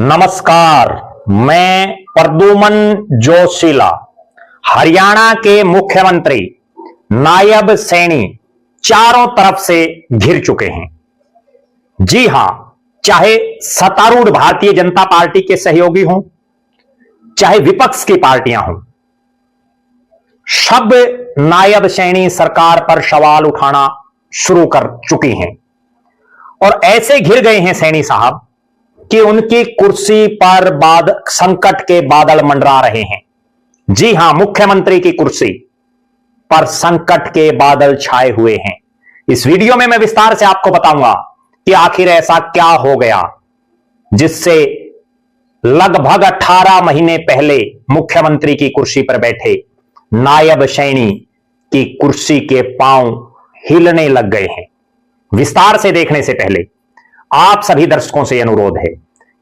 नमस्कार, मैं प्रद्युमन जोशीला। हरियाणा के मुख्यमंत्री नायब सैनी चारों तरफ से घिर चुके हैं। जी हां, चाहे सत्तारूढ़ भारतीय जनता पार्टी के सहयोगी हों, चाहे विपक्ष की पार्टियां हों, सब नायब सैनी सरकार पर सवाल उठाना शुरू कर चुकी हैं और ऐसे घिर गए हैं सैनी साहब कि उनकी कुर्सी पर संकट के बादल मंडरा रहे हैं। जी हां, मुख्यमंत्री की कुर्सी पर संकट के बादल छाए हुए हैं। इस वीडियो में मैं विस्तार से आपको बताऊंगा कि आखिर ऐसा क्या हो गया जिससे लगभग 18 महीने पहले मुख्यमंत्री की कुर्सी पर बैठे नायब सैनी की कुर्सी के पांव हिलने लग गए हैं। विस्तार से देखने से पहले आप सभी दर्शकों से अनुरोध है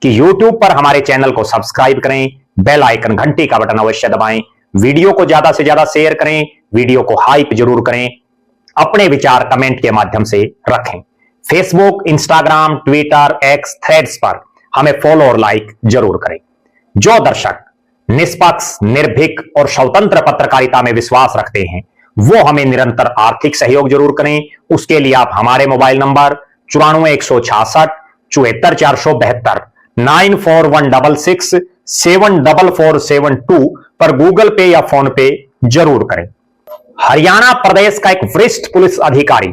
कि YouTube पर हमारे चैनल को सब्सक्राइब करें, बेल आइकन घंटी का बटन अवश्य दबाएं, वीडियो को ज्यादा से ज्यादा शेयर करें, वीडियो को हाइप जरूर करें, अपने विचार कमेंट के माध्यम से रखें। Facebook, Instagram, Twitter, x, threads पर हमें फॉलो और लाइक जरूर करें। जो दर्शक निष्पक्ष, निर्भीक और स्वतंत्र पत्रकारिता में विश्वास रखते हैं वो हमें निरंतर आर्थिक सहयोग जरूर करें। उसके लिए आप हमारे मोबाइल नंबर 94 166 74 472 9416 74472 पर गूगल पे या फोन पे जरूर करें। हरियाणा प्रदेश का एक वरिष्ठ पुलिस अधिकारी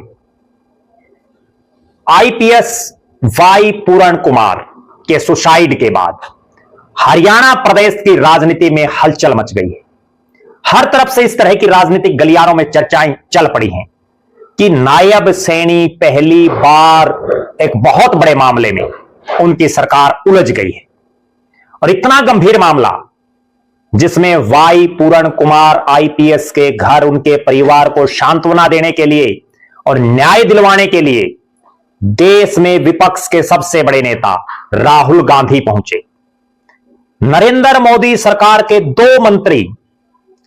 आईपीएस वाई पूरण कुमार के सुसाइड के बाद हरियाणा प्रदेश की राजनीति में हलचल मच गई है। हर तरफ से इस तरह की राजनीतिक गलियारों में चर्चाएं चल पड़ी हैं कि नायब सैनी पहली बार एक बहुत बड़े मामले में उनकी सरकार उलझ गई है और इतना गंभीर मामला जिसमें वाई पूरण कुमार आईपीएस के घर उनके परिवार को सांत्वना देने के लिए और न्याय दिलवाने के लिए देश में विपक्ष के सबसे बड़े नेता राहुल गांधी पहुंचे। नरेंद्र मोदी सरकार के 2 मंत्री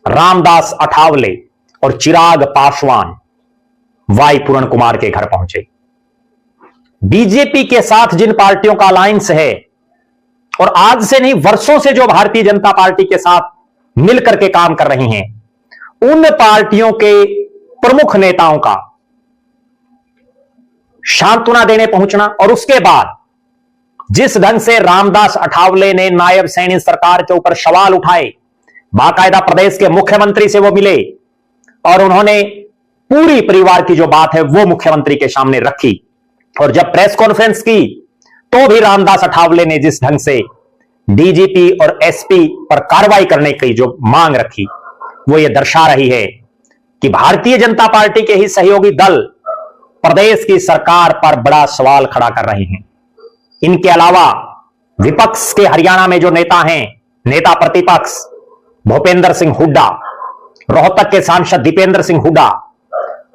रामदास अठावले और चिराग पासवान वाई पूरण कुमार के घर पहुंचे। बीजेपी के साथ जिन पार्टियों का अलायंस है और आज से नहीं वर्षों से जो भारतीय जनता पार्टी के साथ मिलकर के काम कर रही हैं, उन पार्टियों के प्रमुख नेताओं का सांत्वना देने पहुंचना और उसके बाद जिस ढंग से रामदास अठावले ने नायब सैनी सरकार के ऊपर सवाल उठाए, बाकायदा प्रदेश के मुख्यमंत्री से वो मिले और उन्होंने पूरी परिवार की जो बात है वो मुख्यमंत्री के सामने रखी और जब प्रेस कॉन्फ्रेंस की तो भी रामदास अठावले ने जिस ढंग से डीजीपी और एसपी पर कार्रवाई करने की जो मांग रखी वो ये दर्शा रही है कि भारतीय जनता पार्टी के ही सहयोगी दल प्रदेश की सरकार पर बड़ा सवाल खड़ा कर रहे हैं। इनके अलावा विपक्ष के हरियाणा में जो नेता हैं, नेता प्रतिपक्ष भूपेंद्र सिंह हुड्डा, रोहतक के सांसद दीपेंद्र सिंह हुड्डा,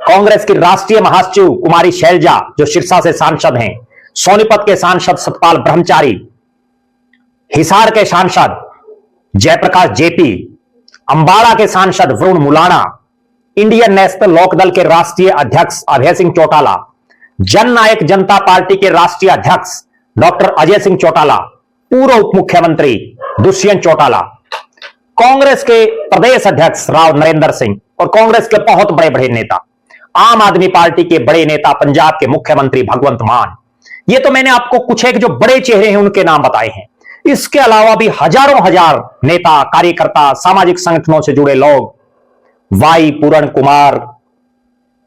कांग्रेस की राष्ट्रीय महासचिव कुमारी शैलजा जो सिरसा से सांसद हैं, सोनीपत के सांसद सतपाल ब्रह्मचारी, हिसार के सांसद जयप्रकाश जेपी, अंबाला के सांसद वरुण मुलाणा, इंडियन नेशनल लोकदल के राष्ट्रीय अध्यक्ष अभय सिंह चौटाला, जननायक जनता पार्टी के राष्ट्रीय अध्यक्ष डॉक्टर अजय सिंह चौटाला, पूर्व उप मुख्यमंत्री दुष्यंत चौटाला, कांग्रेस के प्रदेश अध्यक्ष राव नरेंद्र सिंह और कांग्रेस के बहुत बड़े बड़े नेता, आम आदमी पार्टी के बड़े नेता पंजाब के मुख्यमंत्री भगवंत मान, ये तो मैंने आपको कुछ एक जो बड़े चेहरे हैं उनके नाम बताए हैं। इसके अलावा भी हजारों हजार नेता, कार्यकर्ता, सामाजिक संगठनों से जुड़े लोग वाई पूरण कुमार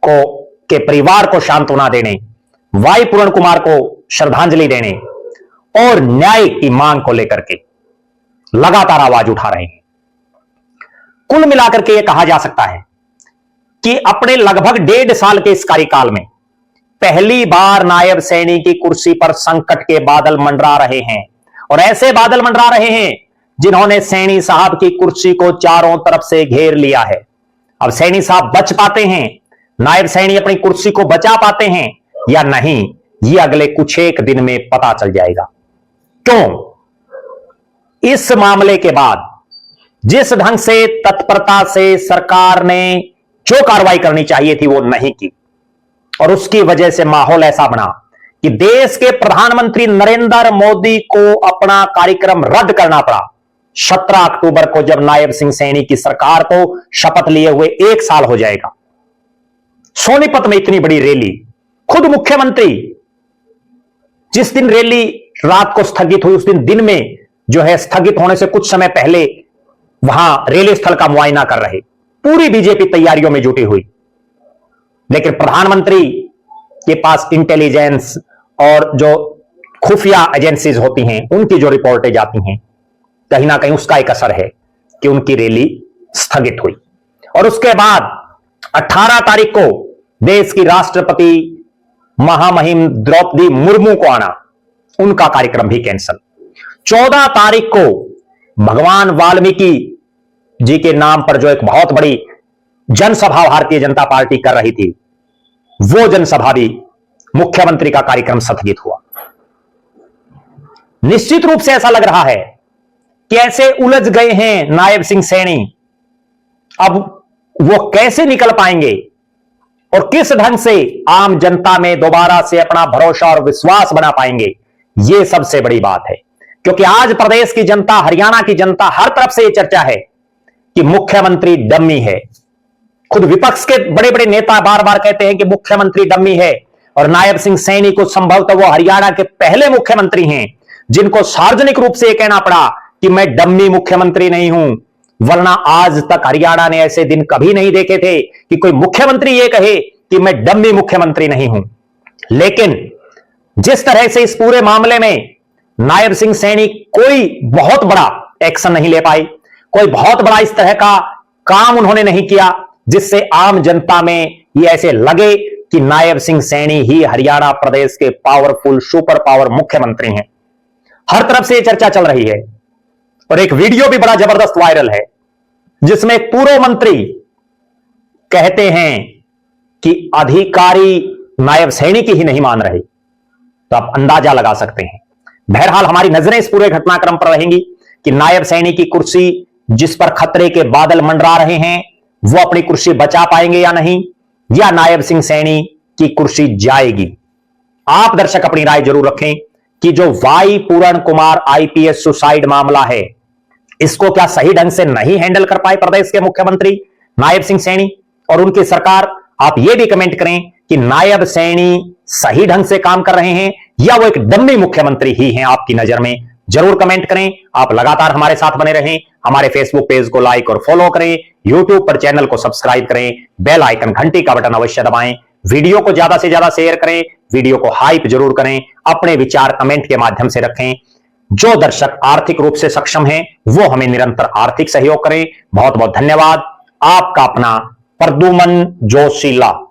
के परिवार को सांत्वना देने, वाई पूरण कुमार को श्रद्धांजलि देने और न्याय की मांग को लेकर के लगातार आवाज उठा रहे हैं। कुल मिलाकर के यह कहा जा सकता है कि अपने लगभग 1.5 साल के इस कार्यकाल में पहली बार नायब सैनी की कुर्सी पर संकट के बादल मंडरा रहे हैं और ऐसे बादल मंडरा रहे हैं जिन्होंने सैनी साहब की कुर्सी को चारों तरफ से घेर लिया है। अब सैनी साहब बच पाते हैं, नायब सैनी अपनी कुर्सी को बचा पाते हैं या नहीं, यह अगले कुछ एक दिन में पता चल जाएगा। क्यों? इस मामले के बाद जिस ढंग से तत्परता से सरकार ने जो कार्रवाई करनी चाहिए थी वो नहीं की और उसकी वजह से माहौल ऐसा बना कि देश के प्रधानमंत्री नरेंद्र मोदी को अपना कार्यक्रम रद्द करना पड़ा। 17 अक्टूबर को जब नायब सिंह सैनी की सरकार को शपथ लिए हुए 1 साल हो जाएगा, सोनीपत में इतनी बड़ी रैली, खुद मुख्यमंत्री जिस दिन रैली रात को स्थगित हुई, उस दिन में जो है स्थगित होने से कुछ समय पहले वहां रैली स्थल का मुआयना कर रहे। पूरी बीजेपी तैयारियों में जुटी हुई, लेकिन प्रधानमंत्री के पास इंटेलिजेंस और जो खुफिया एजेंसीज होती हैं, उनकी जो रिपोर्टें जाती हैं, कहीं ना कहीं उसका एक असर है कि उनकी रैली स्थगित हुई। और उसके बाद 18 तारीख को देश की राष्ट्रपति महामहिम द्रौपदी मुर्मू को आना, उनका कार्यक्रम भी कैंसिल। 14 तारीख को भगवान वाल्मीकि जी के नाम पर जो एक बहुत बड़ी जनसभा भारतीय जनता पार्टी कर रही थी, वो जनसभा भी मुख्यमंत्री का कार्यक्रम स्थगित हुआ। निश्चित रूप से ऐसा लग रहा है कि ऐसे उलझ गए हैं नायब सिंह सैनी, अब वो कैसे निकल पाएंगे और किस ढंग से आम जनता में दोबारा से अपना भरोसा और विश्वास बना पाएंगे, ये सबसे बड़ी बात है। क्योंकि आज प्रदेश की जनता, हरियाणा की जनता, हर तरफ से यह चर्चा है कि मुख्यमंत्री डम्मी है। खुद विपक्ष के बड़े बड़े नेता बार बार कहते हैं कि मुख्यमंत्री डम्मी है, और नायब सिंह सैनी को संभवतः वो हरियाणा के पहले मुख्यमंत्री हैं जिनको सार्वजनिक रूप से यह कहना पड़ा कि मैं डम्मी मुख्यमंत्री नहीं हूं। वरना आज तक हरियाणा ने ऐसे दिन कभी नहीं देखे थे कि कोई मुख्यमंत्री यह कहे कि मैं डम्मी मुख्यमंत्री नहीं हूं। लेकिन जिस तरह से इस पूरे मामले में नायब सिंह सैनी कोई बहुत बड़ा एक्शन नहीं ले पाई, कोई बहुत बड़ा इस तरह का काम उन्होंने नहीं किया जिससे आम जनता में ये ऐसे लगे कि नायब सिंह सैनी ही हरियाणा प्रदेश के पावरफुल सुपर पावर मुख्यमंत्री हैं। हर तरफ से ये चर्चा चल रही है और एक वीडियो भी बड़ा जबरदस्त वायरल है जिसमें एक पूर्व मंत्री कहते हैं कि अधिकारी नायब सैनी की ही नहीं मान रहे। तो आप अंदाजा लगा सकते हैं। बहरहाल हमारी नजरें इस पूरे घटनाक्रम पर रहेंगी कि नायब सैनी की कुर्सी जिस पर खतरे के बादल मंडरा रहे हैं, वो अपनी कुर्सी बचा पाएंगे या नहीं, या नायब सिंह सैनी की कुर्सी जाएगी। आप दर्शक अपनी राय जरूर रखें कि जो वाई पूरण कुमार आईपीएस सुसाइड मामला है, इसको क्या सही ढंग से नहीं हैंडल कर पाए प्रदेश के मुख्यमंत्री नायब सिंह सैनी और उनकी सरकार। आप यह भी कमेंट करें कि नायब सैनी सही ढंग से काम कर रहे हैं या वो एक डम्मी मुख्यमंत्री ही हैं आपकी नजर में। जरूर कमेंट करें। आप लगातार हमारे साथ बने रहें। हमारे फेसबुक पेज को लाइक और फॉलो करें, यूट्यूब पर चैनल को सब्सक्राइब करें, बेल आइकन घंटी का बटन अवश्य दबाएं, वीडियो को ज्यादा से ज्यादा शेयर करें, वीडियो को हाइप जरूर करें, अपने विचार कमेंट के माध्यम से रखें। जो दर्शक आर्थिक रूप से सक्षम हैं वो हमें निरंतर आर्थिक सहयोग करें। बहुत बहुत धन्यवाद। आपका अपना प्रद्युमन जोशीला।